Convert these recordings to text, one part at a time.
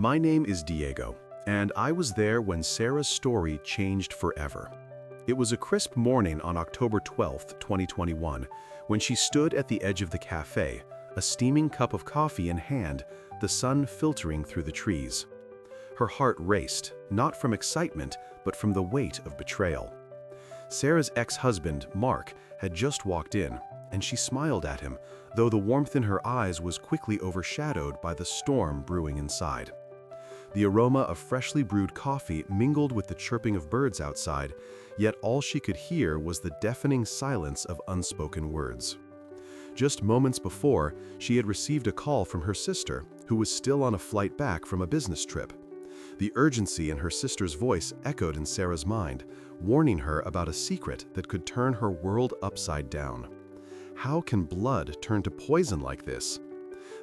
My name is Diego, and I was there when Sarah's story changed forever. It was a crisp morning on October 12, 2021, when she stood at the edge of the cafe, a steaming cup of coffee in hand, the sun filtering through the trees. Her heart raced, not from excitement, but from the weight of betrayal. Sarah's ex-husband, Mark, had just walked in, and she smiled at him, though the warmth in her eyes was quickly overshadowed by the storm brewing inside. The aroma of freshly brewed coffee mingled with the chirping of birds outside, yet all she could hear was the deafening silence of unspoken words. Just moments before, she had received a call from her sister, who was still on a flight back from a business trip. The urgency in her sister's voice echoed in Sarah's mind, warning her about a secret that could turn her world upside down. How can blood turn to poison like this?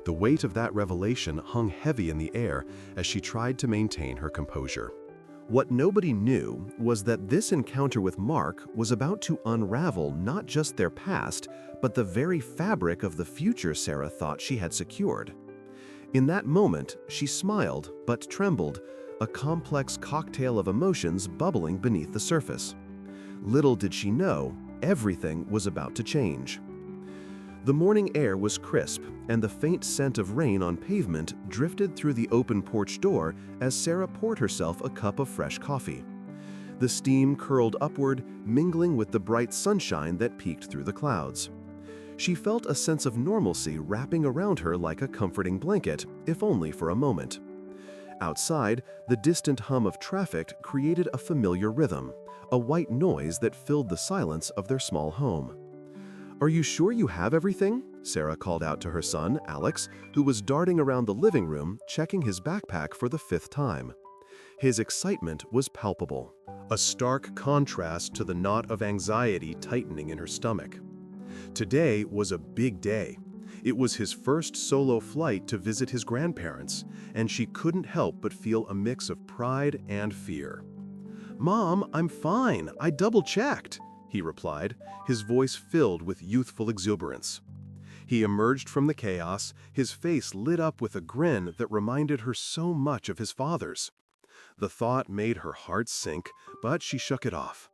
The weight of that revelation hung heavy in the air as she tried to maintain her composure. What nobody knew was that this encounter with Mark was about to unravel not just their past, but the very fabric of the future Sarah thought she had secured. In that moment, she smiled but trembled, a complex cocktail of emotions bubbling beneath the surface. Little did she know, everything was about to change. The morning air was crisp, and the faint scent of rain on pavement drifted through the open porch door as Sarah poured herself a cup of fresh coffee. The steam curled upward, mingling with the bright sunshine that peeked through the clouds. She felt a sense of normalcy wrapping around her like a comforting blanket, if only for a moment. Outside, the distant hum of traffic created a familiar rhythm, a white noise that filled the silence of their small home. "Are you sure you have everything?" Sarah called out to her son, Alex, who was darting around the living room, checking his backpack for the 5th time. His excitement was palpable, a stark contrast to the knot of anxiety tightening in her stomach. Today was a big day. It was his first solo flight to visit his grandparents, and she couldn't help but feel a mix of pride and fear. "Mom, I'm fine. I double-checked," he replied, his voice filled with youthful exuberance. He emerged from the chaos, his face lit up with a grin that reminded her so much of his father's. The thought made her heart sink, but she shook it off.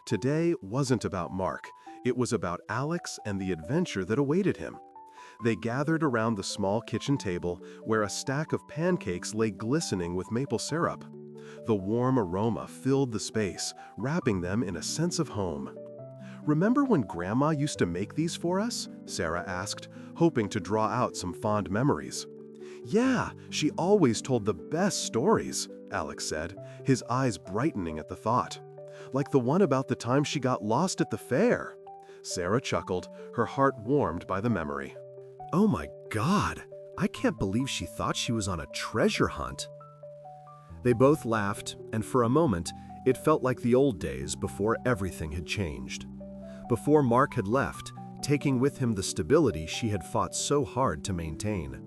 Today wasn't about Mark. It was about Alex and the adventure that awaited him. They gathered around the small kitchen table, where a stack of pancakes lay glistening with maple syrup. The warm aroma filled the space, wrapping them in a sense of home. "Remember when Grandma used to make these for us?" Sarah asked, hoping to draw out some fond memories. "Yeah, she always told the best stories," Alex said, his eyes brightening at the thought. "Like the one about the time she got lost at the fair." Sarah chuckled, her heart warmed by the memory. "Oh my God, I can't believe she thought she was on a treasure hunt." They both laughed, and for a moment, it felt like the old days before everything had changed. Before Mark had left, taking with him the stability she had fought so hard to maintain.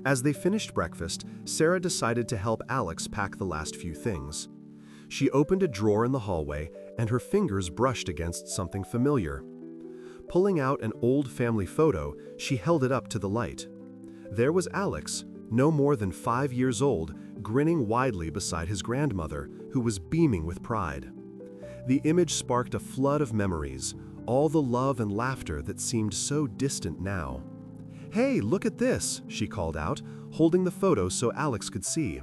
As they finished breakfast, Sarah decided to help Alex pack the last few things. She opened a drawer in the hallway, and her fingers brushed against something familiar. Pulling out an old family photo, she held it up to the light. There was Alex, no more than 5 years old, grinning widely beside his grandmother, who was beaming with pride. The image sparked a flood of memories, all the love and laughter that seemed so distant now. "Hey, look at this," she called out, holding the photo so Alex could see.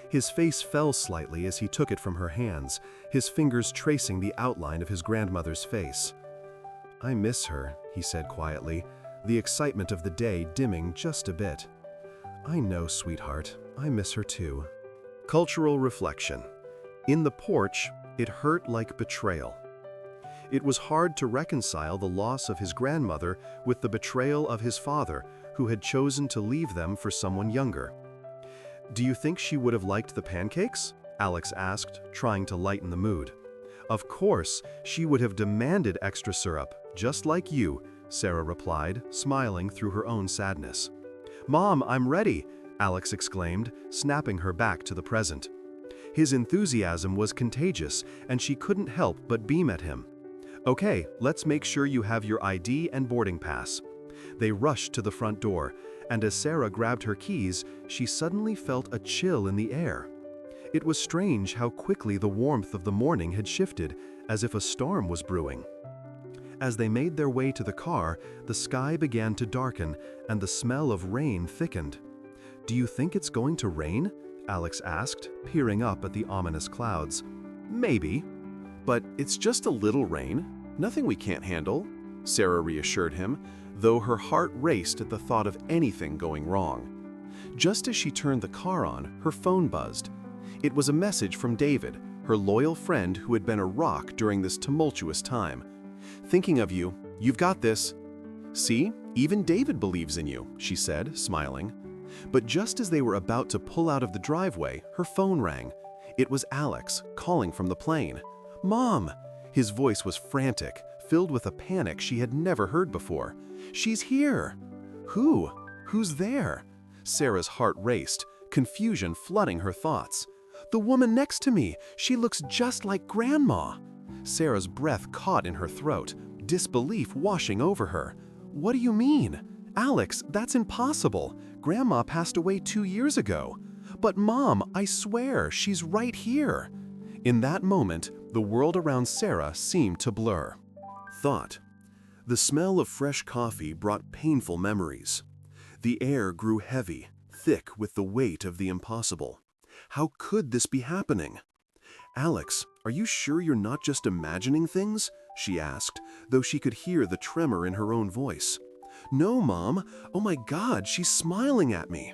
His face fell slightly as he took it from her hands, his fingers tracing the outline of his grandmother's face. "I miss her," he said quietly, the excitement of the day dimming just a bit. "I know, sweetheart. I miss her too." Cultural reflection. In the porch, it hurt like betrayal. It was hard to reconcile the loss of his grandmother with the betrayal of his father, who had chosen to leave them for someone younger. "Do you think she would have liked the pancakes?" Alex asked, trying to lighten the mood. "Of course, she would have demanded extra syrup, just like you," Sarah replied, smiling through her own sadness. "Mom, I'm ready," Alex exclaimed, snapping her back to the present. His enthusiasm was contagious, and she couldn't help but beam at him. "Okay, let's make sure you have your ID and boarding pass." They rushed to the front door. And as Sarah grabbed her keys, she suddenly felt a chill in the air. It was strange how quickly the warmth of the morning had shifted, as if a storm was brewing. As they made their way to the car, the sky began to darken and the smell of rain thickened. "Do you think it's going to rain?" Alex asked, peering up at the ominous clouds. "Maybe. But it's just a little rain. Nothing we can't handle," Sarah reassured him, though her heart raced at the thought of anything going wrong. Just as she turned the car on, her phone buzzed. It was a message from David, her loyal friend who had been a rock during this tumultuous time. "Thinking of you. You've got this." "See, even David believes in you," she said, smiling. But just as they were about to pull out of the driveway, her phone rang. It was Alex, calling from the plane. "Mom!" His voice was frantic, filled with a panic she had never heard before. "She's here!" "Who? Who's there?" Sarah's heart raced, confusion flooding her thoughts. "The woman next to me! She looks just like Grandma!" Sarah's breath caught in her throat, disbelief washing over her. "What do you mean? Alex, that's impossible. Grandma passed away 2 years ago." "But Mom, I swear, she's right here." In that moment, the world around Sarah seemed to blur. Thought. The smell of fresh coffee brought painful memories. The air grew heavy, thick with the weight of the impossible. How could this be happening? "Alex, are you sure you're not just imagining things?" she asked, though she could hear the tremor in her own voice. "No, Mom. Oh my God, she's smiling at me."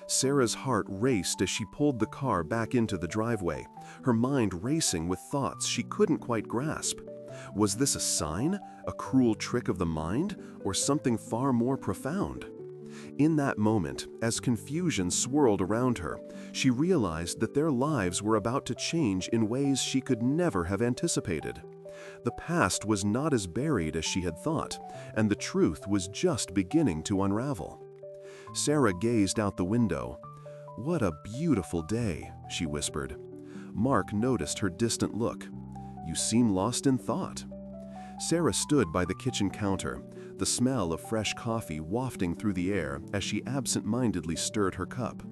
Sarah's heart raced as she pulled the car back into the driveway, her mind racing with thoughts she couldn't quite grasp. Was this a sign, a cruel trick of the mind, or something far more profound? In that moment, as confusion swirled around her, she realized that their lives were about to change in ways she could never have anticipated. The past was not as buried as she had thought, and the truth was just beginning to unravel. Sarah gazed out the window. "What a beautiful day," she whispered. Mark noticed her distant look. "You seem lost in thought." Sarah stood by the kitchen counter, the smell of fresh coffee wafting through the air as she absent-mindedly stirred her cup.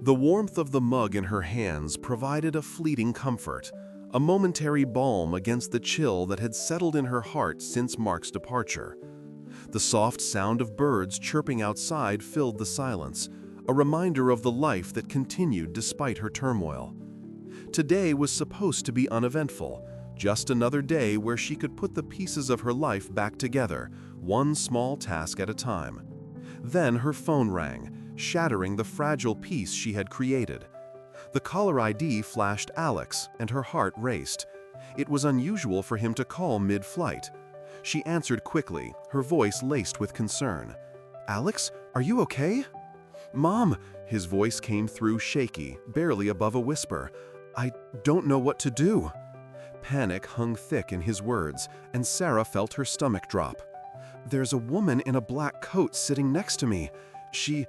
The warmth of the mug in her hands provided a fleeting comfort, a momentary balm against the chill that had settled in her heart since Mark's departure. The soft sound of birds chirping outside filled the silence, a reminder of the life that continued despite her turmoil. Today was supposed to be uneventful, just another day where she could put the pieces of her life back together, one small task at a time. Then her phone rang, shattering the fragile peace she had created. The caller ID flashed Alex, and her heart raced. It was unusual for him to call mid-flight. She answered quickly, her voice laced with concern. "Alex, are you okay?" "Mom," his voice came through shaky, barely above a whisper. "I don't know what to do." Panic hung thick in his words, and Sarah felt her stomach drop. "There's a woman in a black coat sitting next to me. She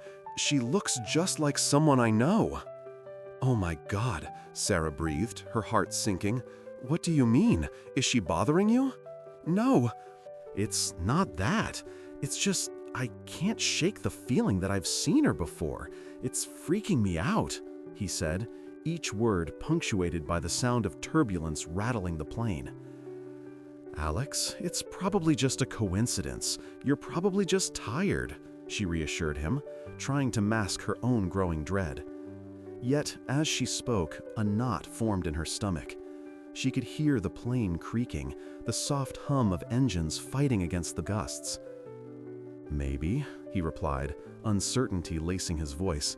looks just like someone I know." "Oh my God," Sarah breathed, her heart sinking. "What do you mean? Is she bothering you?" "No, it's not that. It's just I can't shake the feeling that I've seen her before. It's freaking me out," he said, each word punctuated by the sound of turbulence rattling the plane. "Alex, it's probably just a coincidence. You're probably just tired," she reassured him, trying to mask her own growing dread. Yet, as she spoke, a knot formed in her stomach. She could hear the plane creaking, the soft hum of engines fighting against the gusts. "Maybe," he replied, uncertainty lacing his voice.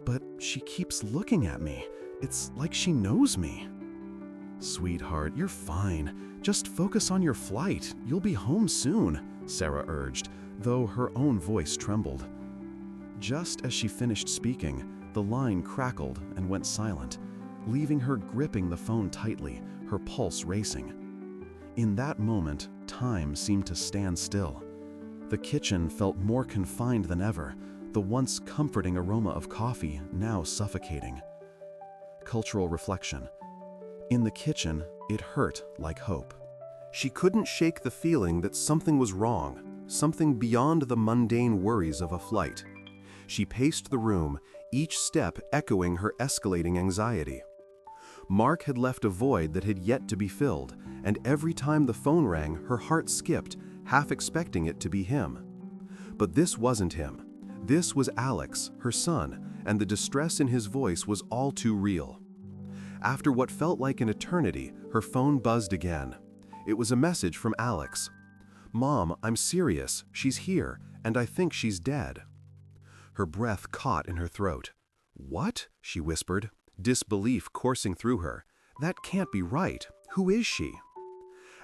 "But she keeps looking at me. It's like she knows me." "Sweetheart, you're fine. Just focus on your flight. You'll be home soon," Sarah urged, though her own voice trembled. Just as she finished speaking, the line crackled and went silent, leaving her gripping the phone tightly, her pulse racing. In that moment, time seemed to stand still. The kitchen felt more confined than ever, the once comforting aroma of coffee now suffocating. Cultural reflection. In the kitchen, it hurt like hope. She couldn't shake the feeling that something was wrong, something beyond the mundane worries of a flight. She paced the room, each step echoing her escalating anxiety. Mark had left a void that had yet to be filled, and every time the phone rang, her heart skipped, half expecting it to be him. But this wasn't him. This was Alex, her son, and the distress in his voice was all too real. After what felt like an eternity, her phone buzzed again. It was a message from Alex. "Mom, I'm serious. She's here, and I think she's dead." Her breath caught in her throat. "What?" she whispered, disbelief coursing through her. "That can't be right. Who is she?"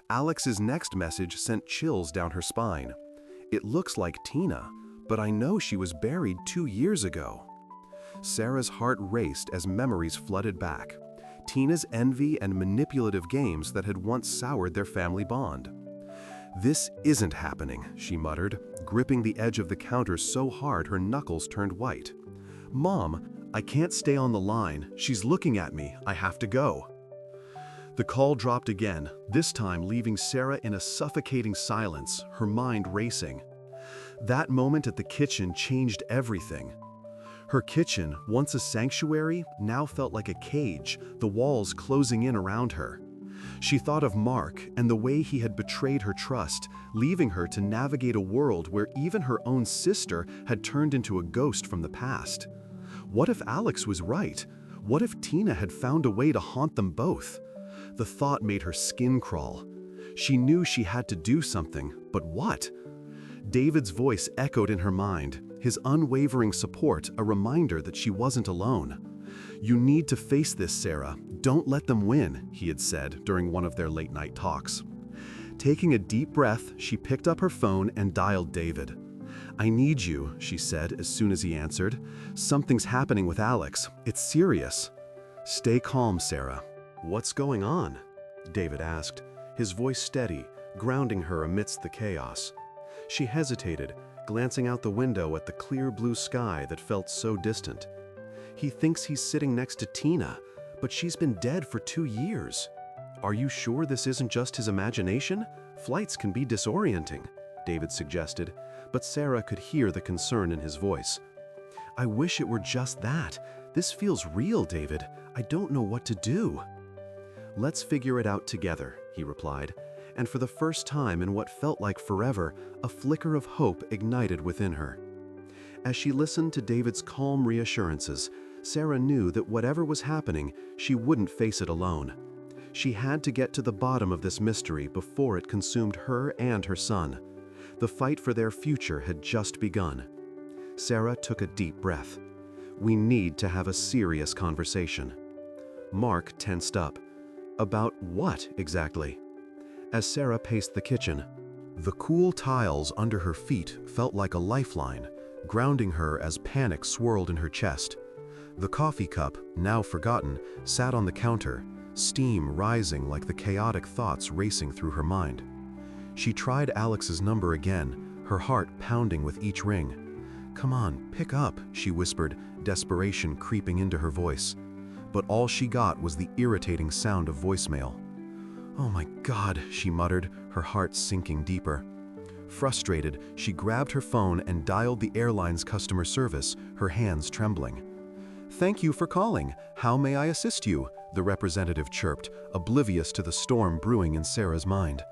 Alex's next message sent chills down her spine. "It looks like Tina, but I know she was buried 2 years ago." Sarah's heart raced as memories flooded back. Tina's envy and manipulative games that had once soured their family bond. "This isn't happening," she muttered, gripping the edge of the counter so hard her knuckles turned white. "Mom, I can't stay on the line. She's looking at me. I have to go." The call dropped again, this time leaving Sarah in a suffocating silence, her mind racing. That moment at the kitchen changed everything. Her kitchen, once a sanctuary, now felt like a cage, the walls closing in around her. She thought of Mark and the way he had betrayed her trust, leaving her to navigate a world where even her own sister had turned into a ghost from the past. What if Alex was right? What if Tina had found a way to haunt them both? The thought made her skin crawl. She knew she had to do something, but what? David's voice echoed in her mind, his unwavering support a reminder that she wasn't alone. "You need to face this, Sarah. Don't let them win," he had said during one of their late-night talks. Taking a deep breath, she picked up her phone and dialed David. "I need you," she said as soon as he answered. "Something's happening with Alex. It's serious." "Stay calm, Sarah." "What's going on?" David asked, his voice steady, grounding her amidst the chaos. She hesitated, glancing out the window at the clear blue sky that felt so distant. "He thinks he's sitting next to Tina, but she's been dead for 2 years. Are you sure this isn't just his imagination? Flights can be disorienting," David suggested, but Sarah could hear the concern in his voice. "I wish it were just that. This feels real, David. I don't know what to do." "Let's figure it out together," he replied, and for the first time in what felt like forever, a flicker of hope ignited within her. As she listened to David's calm reassurances, Sarah knew that whatever was happening, she wouldn't face it alone. She had to get to the bottom of this mystery before it consumed her and her son. The fight for their future had just begun. Sarah took a deep breath. "We need to have a serious conversation." Mark tensed up. About what exactly? As Sarah paced the kitchen, the cool tiles under her feet felt like a lifeline, grounding her as panic swirled in her chest. The coffee cup, now forgotten, sat on the counter, steam rising like the chaotic thoughts racing through her mind. She tried Alex's number again, her heart pounding with each ring. "Come on, pick up," she whispered, desperation creeping into her voice. But all she got was the irritating sound of voicemail. "Oh my God," she muttered, her heart sinking deeper. Frustrated, she grabbed her phone and dialed the airline's customer service, her hands trembling. "Thank you for calling. How may I assist you?" the representative chirped, oblivious to the storm brewing in Sarah's mind.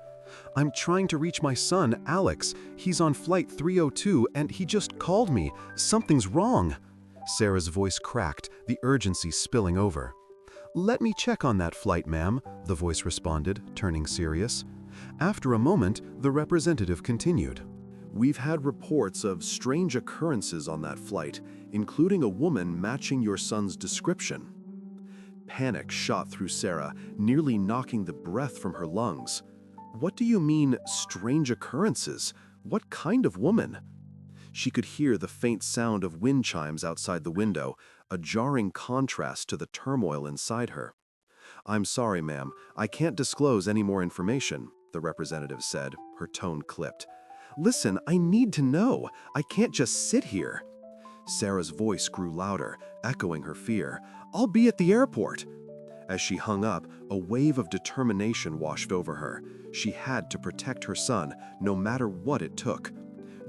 "I'm trying to reach my son, Alex. He's on flight 302 and he just called me. Something's wrong." Sarah's voice cracked, the urgency spilling over. "Let me check on that flight, ma'am," the voice responded, turning serious. After a moment, the representative continued. "We've had reports of strange occurrences on that flight, including a woman matching your son's description." Panic shot through Sarah, nearly knocking the breath from her lungs. "What do you mean, strange occurrences? What kind of woman?" She could hear the faint sound of wind chimes outside the window, a jarring contrast to the turmoil inside her. "I'm sorry, ma'am. I can't disclose any more information," the representative said, her tone clipped. "Listen, I need to know. I can't just sit here." Sarah's voice grew louder, echoing her fear. "I'll be at the airport." As she hung up, a wave of determination washed over her. She had to protect her son, no matter what it took.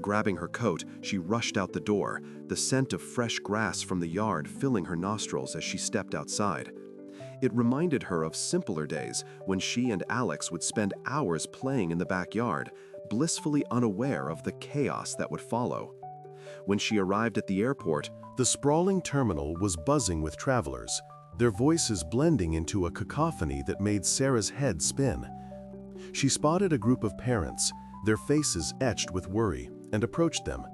Grabbing her coat, she rushed out the door, the scent of fresh grass from the yard filling her nostrils as she stepped outside. It reminded her of simpler days when she and Alex would spend hours playing in the backyard, blissfully unaware of the chaos that would follow. When she arrived at the airport, the sprawling terminal was buzzing with travelers, their voices blending into a cacophony that made Sarah's head spin. She spotted a group of parents, their faces etched with worry, and approached them.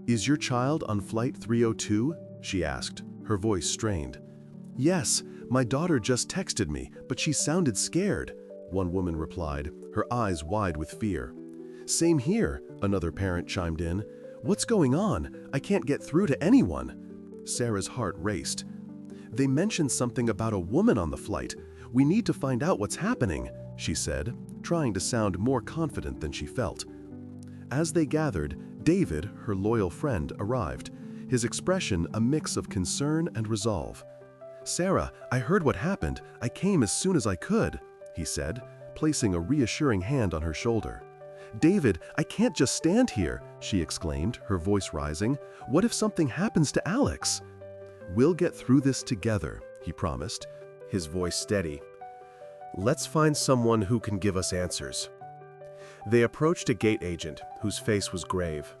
"Is your child on Flight 302?" she asked, her voice strained. "Yes, my daughter just texted me, but she sounded scared," one woman replied, her eyes wide with fear. "Same here," another parent chimed in. "What's going on? I can't get through to anyone." Sarah's heart raced. "They mentioned something about a woman on the flight. We need to find out what's happening," she said, trying to sound more confident than she felt. As they gathered, David, her loyal friend, arrived, his expression a mix of concern and resolve. "Sarah, I heard what happened. I came as soon as I could," he said, placing a reassuring hand on her shoulder. "David, I can't just stand here," she exclaimed, her voice rising. "What if something happens to Alex?" "We'll get through this together," he promised, his voice steady. "Let's find someone who can give us answers." They approached a gate agent, whose face was grave.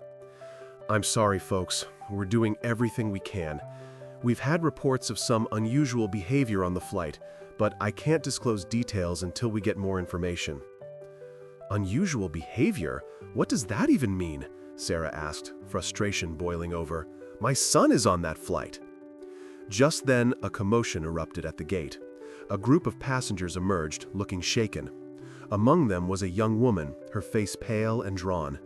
"I'm sorry, folks. We're doing everything we can. We've had reports of some unusual behavior on the flight, but I can't disclose details until we get more information." "Unusual behavior? What does that even mean?" Sarah asked, frustration boiling over. "My son is on that flight." Just then, a commotion erupted at the gate. A group of passengers emerged, looking shaken. Among them was a young woman, her face pale and drawn.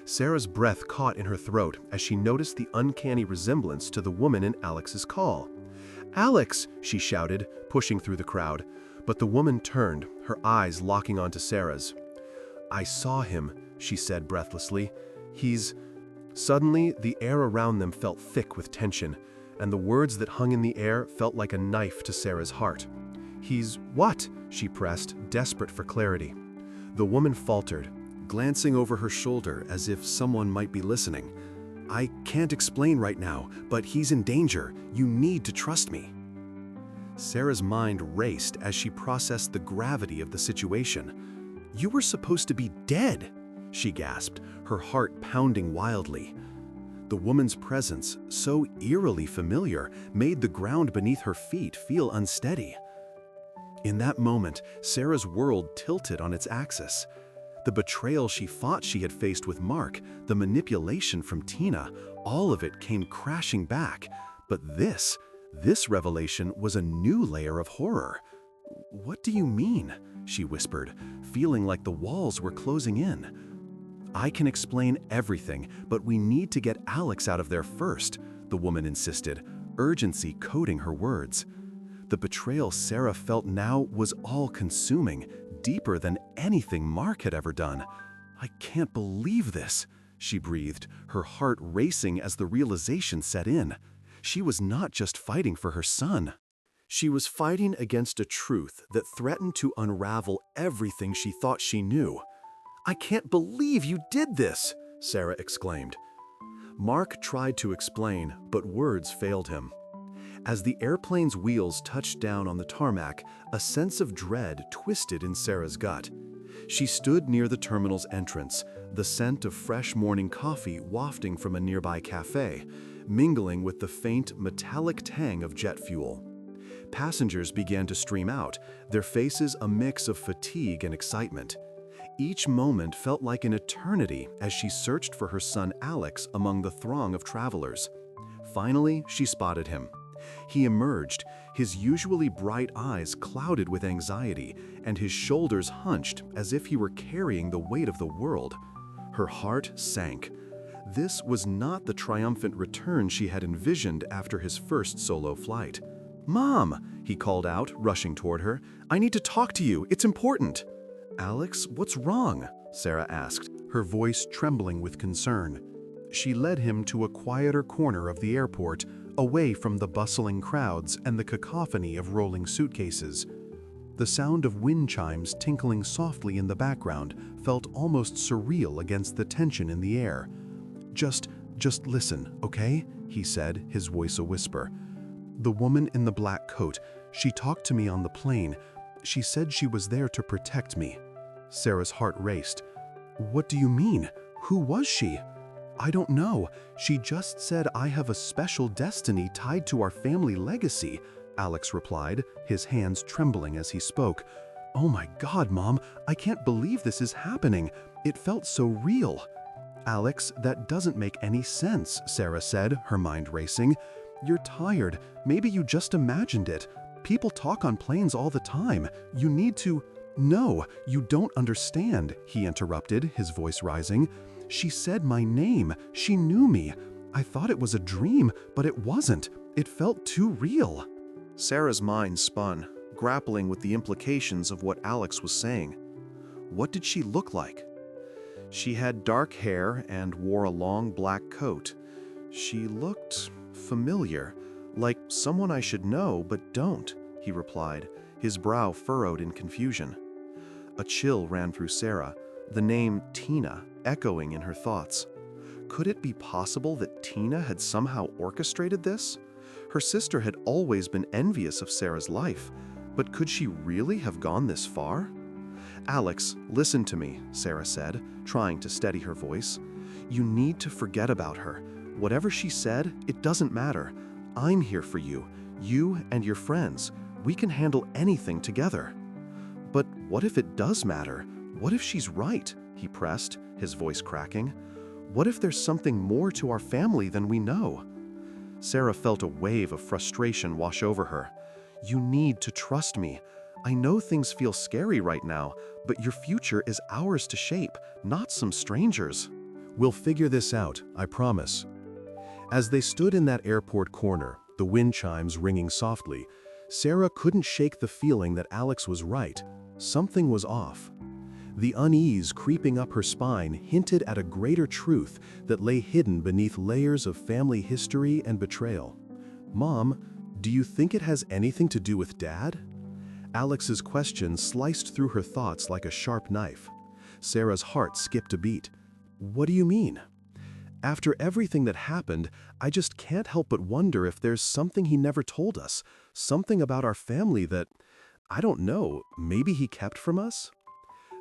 Sarah's breath caught in her throat as she noticed the uncanny resemblance to the woman in Alex's call. "Alex!" she shouted, pushing through the crowd, but the woman turned, her eyes locking onto Sarah's. "I saw him," she said breathlessly. "He's—" Suddenly, the air around them felt thick with tension, and the words that hung in the air felt like a knife to Sarah's heart. "He's what?" she pressed, desperate for clarity. The woman faltered, glancing over her shoulder as if someone might be listening. "I can't explain right now, but he's in danger. You need to trust me." Sarah's mind raced as she processed the gravity of the situation. "You were supposed to be dead," she gasped, her heart pounding wildly. The woman's presence, so eerily familiar, made the ground beneath her feet feel unsteady. In that moment, Sarah's world tilted on its axis. The betrayal she thought she had faced with Mark, the manipulation from Tina, all of it came crashing back. But this revelation was a new layer of horror. "What do you mean?" she whispered, feeling like the walls were closing in. "I can explain everything, but we need to get Alex out of there first," the woman insisted, urgency coding her words. The betrayal Sarah felt now was all-consuming, deeper than anything Mark had ever done. "I can't believe this," she breathed, her heart racing as the realization set in. She was not just fighting for her son. She was fighting against a truth that threatened to unravel everything she thought she knew. "I can't believe you did this!" Sarah exclaimed. Mark tried to explain, but words failed him. As the airplane's wheels touched down on the tarmac, a sense of dread twisted in Sarah's gut. She stood near the terminal's entrance, the scent of fresh morning coffee wafting from a nearby cafe, mingling with the faint, metallic tang of jet fuel. Passengers began to stream out, their faces a mix of fatigue and excitement. Each moment felt like an eternity as she searched for her son Alex among the throng of travelers. Finally, she spotted him. He emerged, his usually bright eyes clouded with anxiety, and his shoulders hunched as if he were carrying the weight of the world. Her heart sank. This was not the triumphant return she had envisioned after his first solo flight. "Mom!" he called out, rushing toward her. "I need to talk to you. It's important." "Alex, what's wrong?" Sarah asked, her voice trembling with concern. She led him to a quieter corner of the airport, away from the bustling crowds and the cacophony of rolling suitcases. The sound of wind chimes tinkling softly in the background felt almost surreal against the tension in the air. Just listen, okay?" he said, his voice a whisper. "The woman in the black coat, she talked to me on the plane. She said she was there to protect me." Sarah's heart raced. "What do you mean? Who was she?" "I don't know. She just said I have a special destiny tied to our family legacy," Alex replied, his hands trembling as he spoke. "Oh my God, Mom, I can't believe this is happening. It felt so real." "Alex, that doesn't make any sense," Sarah said, her mind racing. "You're tired. Maybe you just imagined it. People talk on planes all the time. You need to—" "No, you don't understand," he interrupted, his voice rising. "She said my name. She knew me. I thought it was a dream, but it wasn't. It felt too real." Sarah's mind spun, grappling with the implications of what Alex was saying. What did she look like? She had dark hair and wore a long black coat. She looked familiar, like someone I should know but don't, he replied, his brow furrowed in confusion. A chill ran through Sarah, the name Tina echoing in her thoughts. Could it be possible that Tina had somehow orchestrated this? Her sister had always been envious of Sarah's life, but could she really have gone this far? "Alex, listen to me," Sarah said, trying to steady her voice. "You need to forget about her. Whatever she said, it doesn't matter. I'm here for you, you and your friends. We can handle anything together." "But what if it does matter? What if she's right?" he pressed, his voice cracking. "What if there's something more to our family than we know?" Sarah felt a wave of frustration wash over her. "You need to trust me. I know things feel scary right now, but your future is ours to shape, not some strangers." "We'll figure this out, I promise." As they stood in that airport corner, the wind chimes ringing softly, Sarah couldn't shake the feeling that Alex was right. Something was off. The unease creeping up her spine hinted at a greater truth that lay hidden beneath layers of family history and betrayal. "Mom, do you think it has anything to do with Dad?" Alex's question sliced through her thoughts like a sharp knife. Sarah's heart skipped a beat. "What do you mean?" "After everything that happened, I just can't help but wonder if there's something he never told us, something about our family that, I don't know, maybe he kept from us?"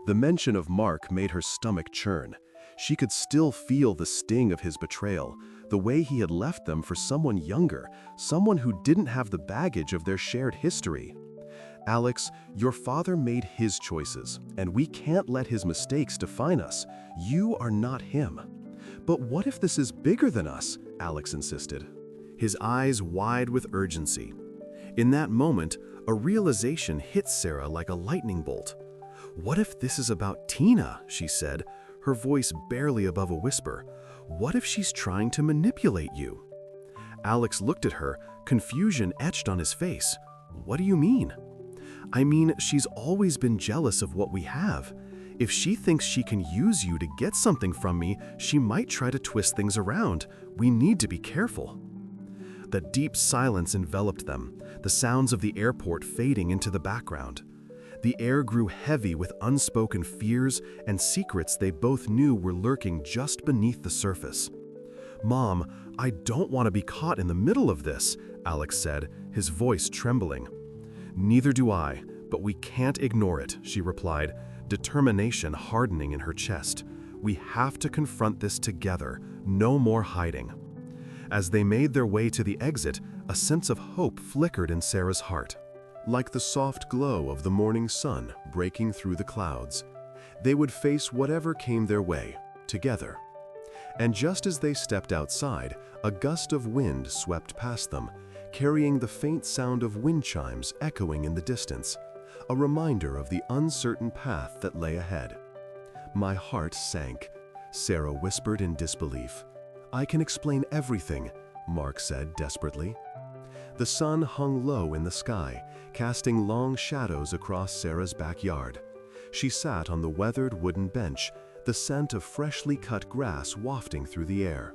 The mention of Mark made her stomach churn. She could still feel the sting of his betrayal, the way he had left them for someone younger, someone who didn't have the baggage of their shared history. "Alex, your father made his choices, and we can't let his mistakes define us. You are not him." "But what if this is bigger than us?" Alex insisted, his eyes wide with urgency. In that moment, a realization hit Sarah like a lightning bolt. "What if this is about Tina?" she said, her voice barely above a whisper. "What if she's trying to manipulate you?" Alex looked at her, confusion etched on his face. "What do you mean?" "I mean, she's always been jealous of what we have. If she thinks she can use you to get something from me, she might try to twist things around. We need to be careful." The deep silence enveloped them, the sounds of the airport fading into the background. The air grew heavy with unspoken fears and secrets they both knew were lurking just beneath the surface. "Mom, I don't want to be caught in the middle of this," Alex said, his voice trembling. "Neither do I, but we can't ignore it," she replied, determination hardening in her chest. "We have to confront this together, no more hiding." As they made their way to the exit, a sense of hope flickered in Sarah's heart. Like the soft glow of the morning sun breaking through the clouds, they would face whatever came their way, together. And just as they stepped outside, a gust of wind swept past them, carrying the faint sound of wind chimes echoing in the distance, a reminder of the uncertain path that lay ahead. "My heart sank," Sarah whispered in disbelief. "I can explain everything," Mark said desperately. The sun hung low in the sky, casting long shadows across Sarah's backyard. She sat on the weathered wooden bench, the scent of freshly cut grass wafting through the air.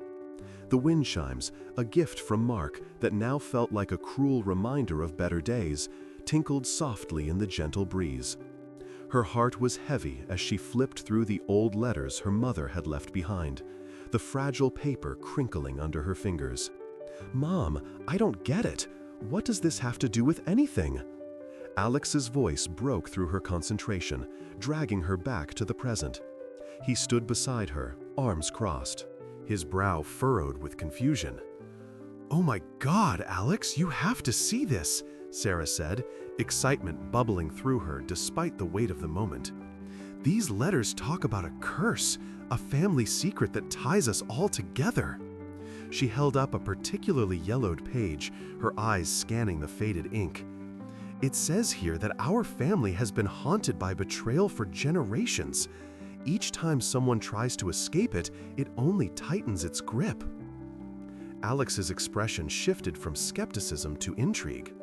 The wind chimes, a gift from Mark that now felt like a cruel reminder of better days, tinkled softly in the gentle breeze. Her heart was heavy as she flipped through the old letters her mother had left behind, the fragile paper crinkling under her fingers. "Mom, I don't get it. What does this have to do with anything?" Alex's voice broke through her concentration, dragging her back to the present. He stood beside her, arms crossed, his brow furrowed with confusion. "Oh my God, Alex, you have to see this," Sarah said, excitement bubbling through her despite the weight of the moment. "These letters talk about a curse, a family secret that ties us all together." She held up a particularly yellowed page, her eyes scanning the faded ink. "It says here that our family has been haunted by betrayal for generations. Each time someone tries to escape it, it only tightens its grip." Alex's expression shifted from skepticism to intrigue.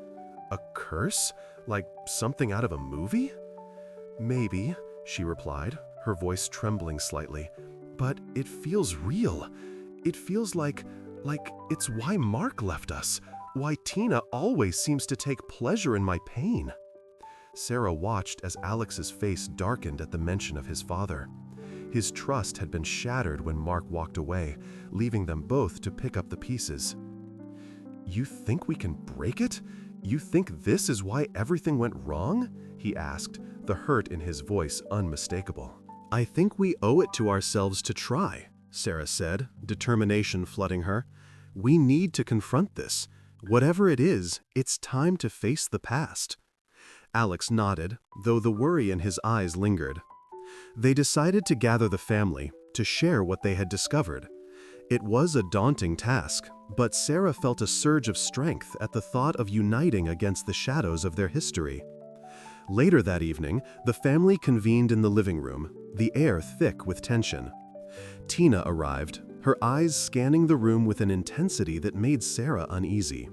"A curse? Like something out of a movie?" "Maybe," she replied, her voice trembling slightly. "But it feels real. It feels like it's why Mark left us, why Tina always seems to take pleasure in my pain." Sarah watched as Alex's face darkened at the mention of his father. His trust had been shattered when Mark walked away, leaving them both to pick up the pieces. "You think we can break it? You think this is why everything went wrong?" he asked, the hurt in his voice unmistakable. "I think we owe it to ourselves to try," Sarah said, determination flooding her. "We need to confront this. Whatever it is, it's time to face the past." Alex nodded, though the worry in his eyes lingered. They decided to gather the family, to share what they had discovered. It was a daunting task, but Sarah felt a surge of strength at the thought of uniting against the shadows of their history. Later that evening, the family convened in the living room, the air thick with tension. Tina arrived, her eyes scanning the room with an intensity that made Sarah uneasy.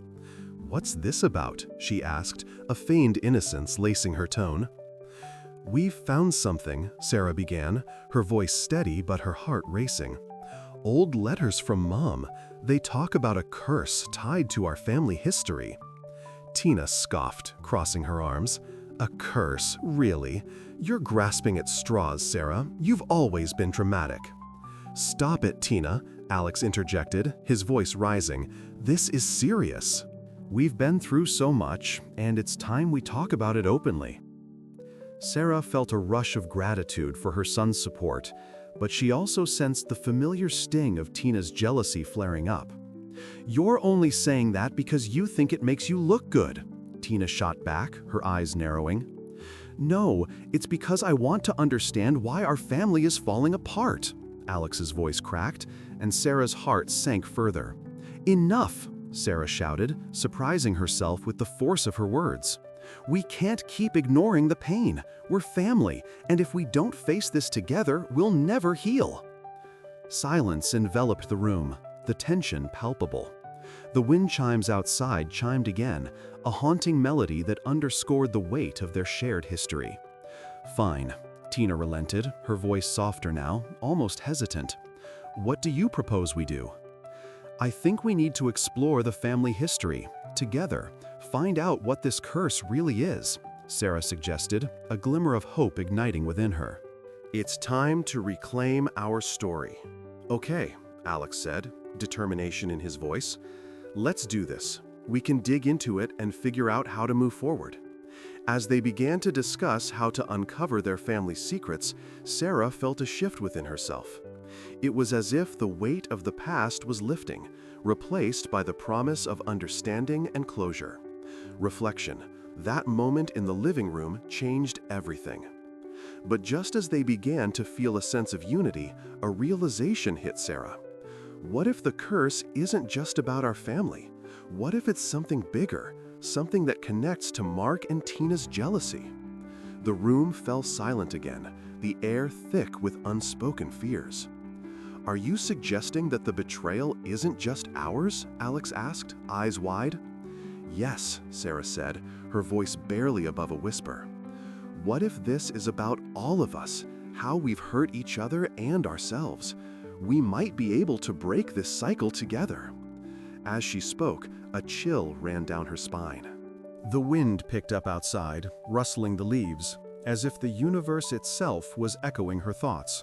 "What's this about?" she asked, a feigned innocence lacing her tone. "We've found something," Sarah began, her voice steady but her heart racing. "Old letters from Mom. They talk about a curse tied to our family history." Tina scoffed, crossing her arms. "A curse, really? You're grasping at straws, Sarah. You've always been dramatic." "Stop it, Tina," Alex interjected, his voice rising. "This is serious. We've been through so much, and it's time we talk about it openly." Sarah felt a rush of gratitude for her son's support, but she also sensed the familiar sting of Tina's jealousy flaring up. "You're only saying that because you think it makes you look good," Tina shot back, her eyes narrowing. "No, it's because I want to understand why our family is falling apart." Alex's voice cracked, and Sarah's heart sank further. "Enough!" Sarah shouted, surprising herself with the force of her words. "We can't keep ignoring the pain. We're family, and if we don't face this together, we'll never heal." Silence enveloped the room, the tension palpable. The wind chimes outside chimed again, a haunting melody that underscored the weight of their shared history. "Fine," Tina relented, her voice softer now, almost hesitant. "What do you propose we do?" "I think we need to explore the family history, together, find out what this curse really is," Sarah suggested, a glimmer of hope igniting within her. "It's time to reclaim our story." "Okay," Alex said, determination in his voice. "Let's do this. We can dig into it and figure out how to move forward." As they began to discuss how to uncover their family's secrets, Sarah felt a shift within herself. It was as if the weight of the past was lifting, replaced by the promise of understanding and closure. Reflection, that moment in the living room changed everything. But just as they began to feel a sense of unity, a realization hit Sarah. What if the curse isn't just about our family? What if it's something bigger, something that connects to Mark and Tina's jealousy? The room fell silent again, the air thick with unspoken fears. "Are you suggesting that the betrayal isn't just ours?" Alex asked, eyes wide. "Yes," Sarah said, her voice barely above a whisper. "What if this is about all of us, how we've hurt each other and ourselves? We might be able to break this cycle together." As she spoke, a chill ran down her spine. The wind picked up outside, rustling the leaves, as if the universe itself was echoing her thoughts.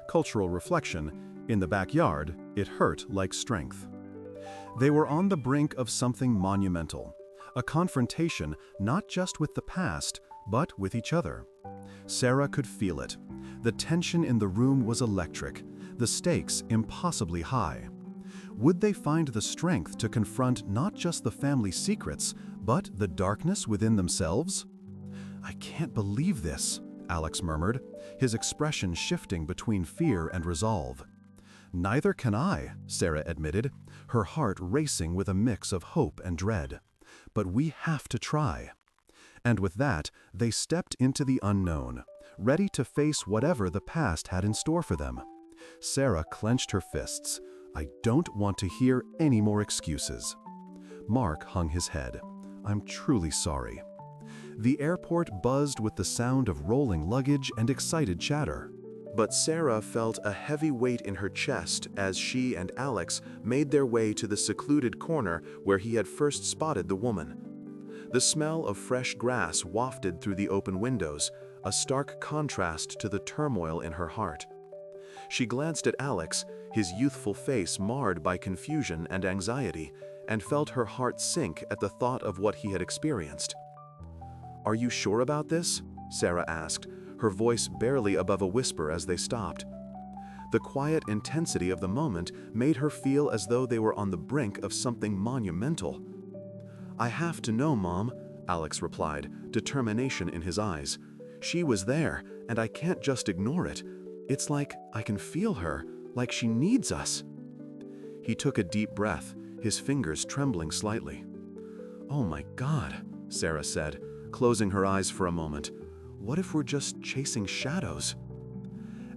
Cultural reflection, in the backyard, it hurt like strength. They were on the brink of something monumental, a confrontation not just with the past, but with each other. Sarah could feel it. The tension in the room was electric, the stakes impossibly high. Would they find the strength to confront not just the family secrets, but the darkness within themselves? "I can't believe this," Alex murmured, his expression shifting between fear and resolve. "Neither can I," Sarah admitted, her heart racing with a mix of hope and dread. "But we have to try." And with that, they stepped into the unknown, ready to face whatever the past had in store for them. Sarah clenched her fists. "I don't want to hear any more excuses." Mark hung his head. "I'm truly sorry." The airport buzzed with the sound of rolling luggage and excited chatter. But Sarah felt a heavy weight in her chest as she and Alex made their way to the secluded corner where he had first spotted the woman. The smell of fresh grass wafted through the open windows, a stark contrast to the turmoil in her heart. She glanced at Alex, his youthful face marred by confusion and anxiety, and felt her heart sink at the thought of what he had experienced. "Are you sure about this?" Sarah asked, her voice barely above a whisper as they stopped. The quiet intensity of the moment made her feel as though they were on the brink of something monumental. "I have to know, Mom," Alex replied, determination in his eyes. "She was there, and I can't just ignore it. It's like I can feel her, like she needs us." He took a deep breath, his fingers trembling slightly. "Oh my God," Sarah said, closing her eyes for a moment. "What if we're just chasing shadows?"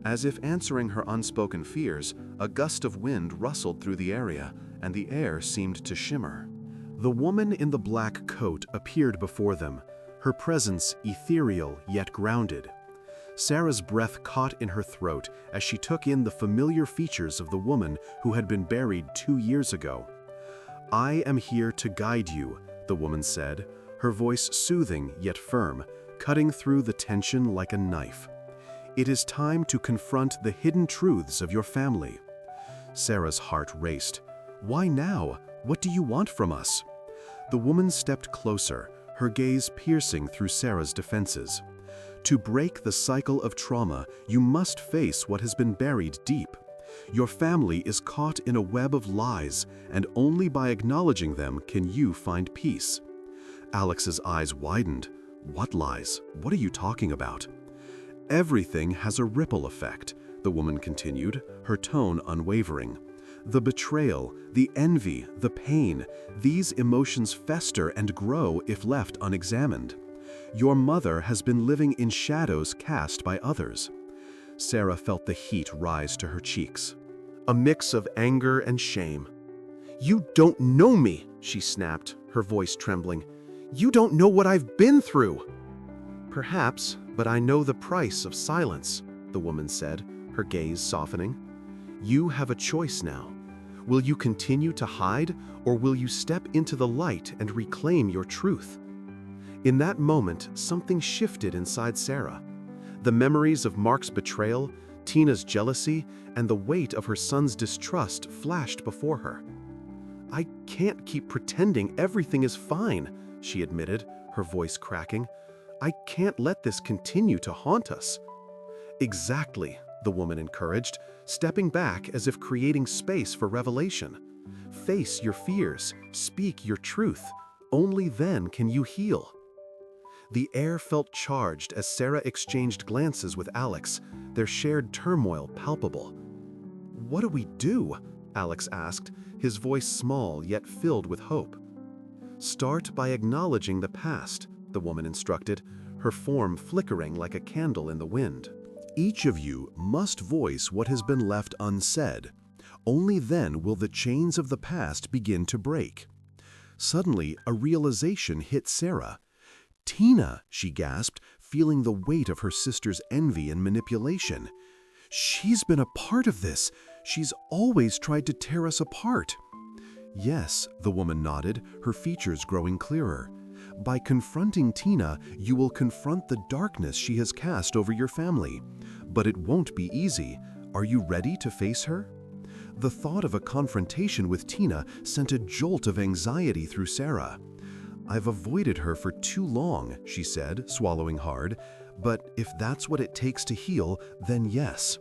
As if answering her unspoken fears, a gust of wind rustled through the area, and the air seemed to shimmer. The woman in the black coat appeared before them, her presence ethereal yet grounded. Sarah's breath caught in her throat as she took in the familiar features of the woman who had been buried 2 years ago. "I am here to guide you," the woman said, her voice soothing yet firm, cutting through the tension like a knife. "It is time to confront the hidden truths of your family." Sarah's heart raced. "Why now? What do you want from us?" The woman stepped closer, her gaze piercing through Sarah's defenses. "To break the cycle of trauma, you must face what has been buried deep. Your family is caught in a web of lies, and only by acknowledging them can you find peace." Alex's eyes widened. "What lies? What are you talking about?" "Everything has a ripple effect," the woman continued, her tone unwavering. "The betrayal, the envy, the pain, these emotions fester and grow if left unexamined. Your mother has been living in shadows cast by others." Sarah felt the heat rise to her cheeks. A mix of anger and shame. "You don't know me," she snapped, her voice trembling. "You don't know what I've been through." "Perhaps, but I know the price of silence," the woman said, her gaze softening. "You have a choice now. Will you continue to hide, or will you step into the light and reclaim your truth?" In that moment, something shifted inside Sarah. The memories of Mark's betrayal, Tina's jealousy, and the weight of her son's distrust flashed before her. "I can't keep pretending everything is fine," she admitted, her voice cracking. "I can't let this continue to haunt us." "Exactly," the woman encouraged, stepping back as if creating space for revelation. "Face your fears, speak your truth. Only then can you heal." The air felt charged as Sarah exchanged glances with Alex, their shared turmoil palpable. "What do we do?" Alex asked, his voice small yet filled with hope. "Start by acknowledging the past," the woman instructed, her form flickering like a candle in the wind. "Each of you must voice what has been left unsaid. Only then will the chains of the past begin to break." Suddenly, a realization hit Sarah. "Tina," she gasped, feeling the weight of her sister's envy and manipulation. "She's been a part of this. She's always tried to tear us apart." "Yes," the woman nodded, her features growing clearer. By confronting Tina, you will confront the darkness she has cast over your family. But it won't be easy. Are you ready to face her? The thought of a confrontation with Tina sent a jolt of anxiety through Sarah. I've avoided her for too long, she said, swallowing hard. But if that's what it takes to heal, then yes.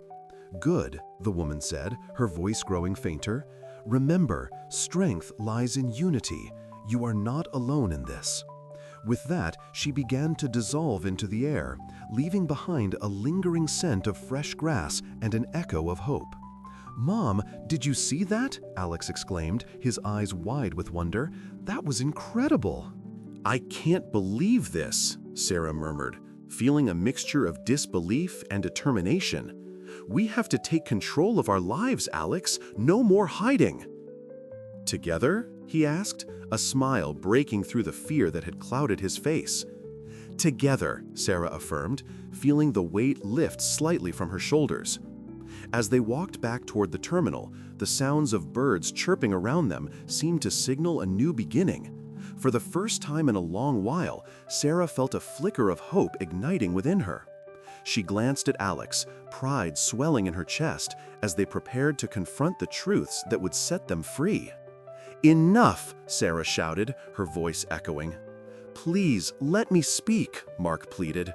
Good, the woman said, her voice growing fainter. Remember, strength lies in unity. You are not alone in this. With that, she began to dissolve into the air, leaving behind a lingering scent of fresh grass and an echo of hope. "Mom, did you see that?" Alex exclaimed, his eyes wide with wonder. "That was incredible." "I can't believe this," Sarah murmured, feeling a mixture of disbelief and determination. "We have to take control of our lives, Alex. No more hiding." "Together?" he asked, a smile breaking through the fear that had clouded his face. "Together," Sarah affirmed, feeling the weight lift slightly from her shoulders. As they walked back toward the terminal, the sounds of birds chirping around them seemed to signal a new beginning. For the first time in a long while, Sarah felt a flicker of hope igniting within her. She glanced at Alex, pride swelling in her chest as they prepared to confront the truths that would set them free. "Enough!" Sarah shouted, her voice echoing. "Please, let me speak," Mark pleaded.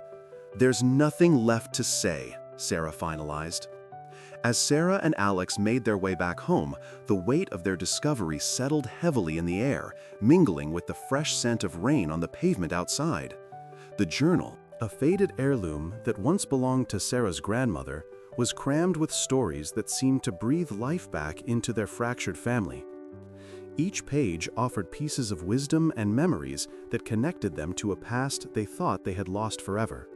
"There's nothing left to say," Sarah finalized. As Sarah and Alex made their way back home, the weight of their discovery settled heavily in the air, mingling with the fresh scent of rain on the pavement outside. The journal, a faded heirloom that once belonged to Sarah's grandmother, was crammed with stories that seemed to breathe life back into their fractured family. Each page offered pieces of wisdom and memories that connected them to a past they thought they had lost forever.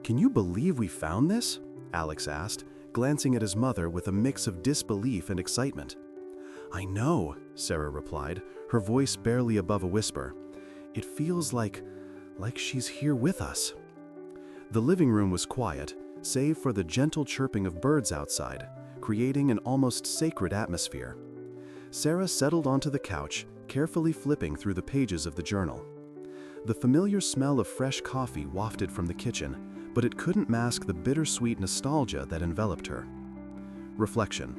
"Can you believe we found this?" Alex asked, glancing at his mother with a mix of disbelief and excitement. "I know," Sarah replied, her voice barely above a whisper. "It feels like she's here with us." The living room was quiet, save for the gentle chirping of birds outside, creating an almost sacred atmosphere. Sarah settled onto the couch, carefully flipping through the pages of the journal. The familiar smell of fresh coffee wafted from the kitchen, but it couldn't mask the bittersweet nostalgia that enveloped her. Reflection.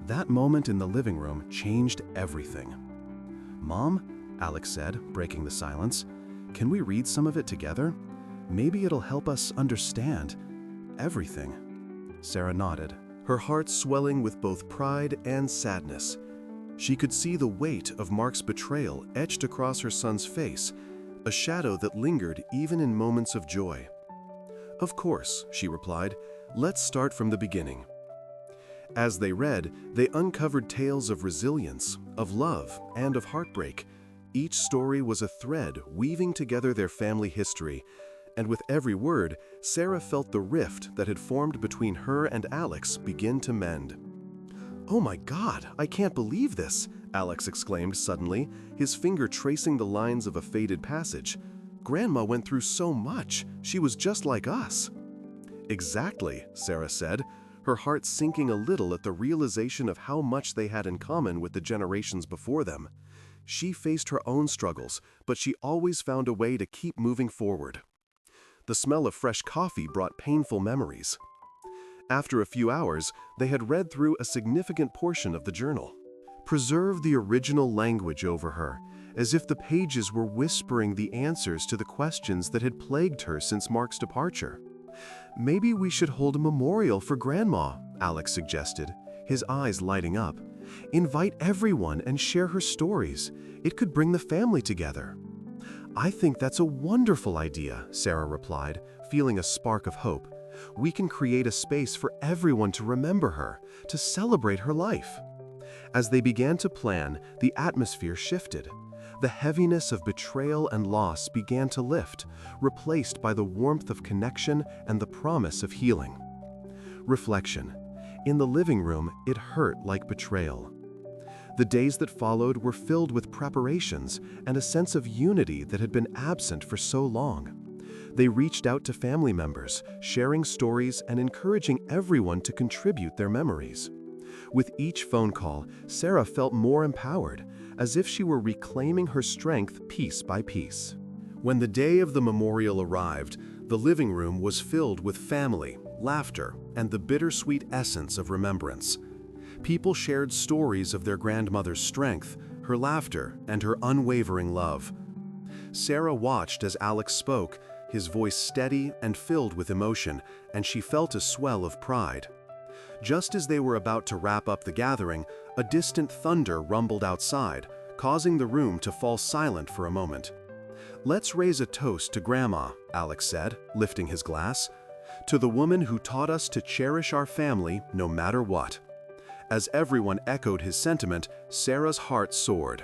That moment in the living room changed everything. "Mom," Alex said, breaking the silence, "can we read some of it together? Maybe it'll help us understand everything." Sarah nodded, her heart swelling with both pride and sadness. She could see the weight of Mark's betrayal etched across her son's face, a shadow that lingered even in moments of joy. "Of course," she replied. "Let's start from the beginning." As they read, they uncovered tales of resilience, of love, and of heartbreak. Each story was a thread weaving together their family history, and with every word, Sarah felt the rift that had formed between her and Alex begin to mend. "Oh my God, I can't believe this!" Alex exclaimed suddenly, his finger tracing the lines of a faded passage. "Grandma went through so much. She was just like us." "Exactly," Sarah said, her heart sinking a little at the realization of how much they had in common with the generations before them. She faced her own struggles, but she always found a way to keep moving forward. The smell of fresh coffee brought painful memories. After a few hours, they had read through a significant portion of the journal. Preserve the original language over her, as if the pages were whispering the answers to the questions that had plagued her since Mark's departure. "Maybe we should hold a memorial for Grandma," Alex suggested, his eyes lighting up. "Invite everyone and share her stories. It could bring the family together." "I think that's a wonderful idea," Sarah replied, feeling a spark of hope. "We can create a space for everyone to remember her, to celebrate her life." As they began to plan, the atmosphere shifted. The heaviness of betrayal and loss began to lift, replaced by the warmth of connection and the promise of healing. Reflection. In the living room, it hurt like betrayal. The days that followed were filled with preparations and a sense of unity that had been absent for so long. They reached out to family members, sharing stories and encouraging everyone to contribute their memories. With each phone call, Sarah felt more empowered, as if she were reclaiming her strength piece by piece. When the day of the memorial arrived, the living room was filled with family, laughter, and the bittersweet essence of remembrance. People shared stories of their grandmother's strength, her laughter, and her unwavering love. Sarah watched as Alex spoke, his voice steady and filled with emotion, and she felt a swell of pride. Just as they were about to wrap up the gathering, a distant thunder rumbled outside, causing the room to fall silent for a moment. "Let's raise a toast to Grandma," Alex said, lifting his glass, "to the woman who taught us to cherish our family no matter what." As everyone echoed his sentiment, Sarah's heart soared.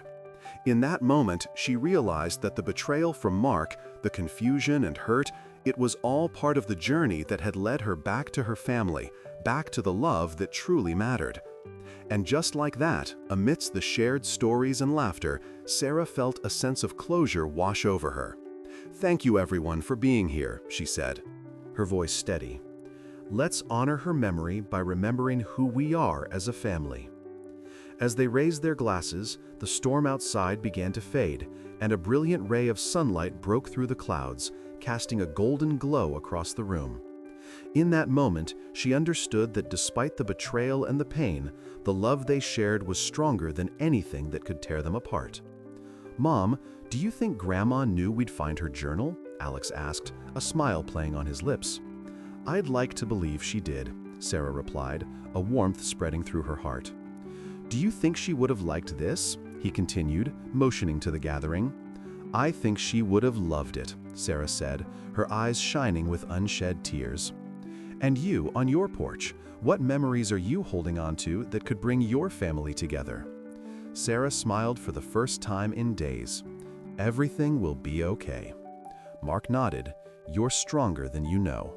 In that moment, she realized that the betrayal from Mark, the confusion and hurt, it was all part of the journey that had led her back to her family, back to the love that truly mattered. And just like that, amidst the shared stories and laughter, Sarah felt a sense of closure wash over her. "Thank you everyone for being here," she said, her voice steady. "Let's honor her memory by remembering who we are as a family." As they raised their glasses, the storm outside began to fade, and a brilliant ray of sunlight broke through the clouds, casting a golden glow across the room. In that moment, she understood that despite the betrayal and the pain, the love they shared was stronger than anything that could tear them apart. "Mom, do you think Grandma knew we'd find her journal?" Alex asked, a smile playing on his lips. "I'd like to believe she did," Sarah replied, a warmth spreading through her heart. "Do you think she would have liked this?" he continued, motioning to the gathering. "I think she would have loved it," Sarah said, her eyes shining with unshed tears. "And you, on your porch, what memories are you holding on to that could bring your family together?" Sarah smiled for the first time in days. "Everything will be okay." Mark nodded. "You're stronger than you know."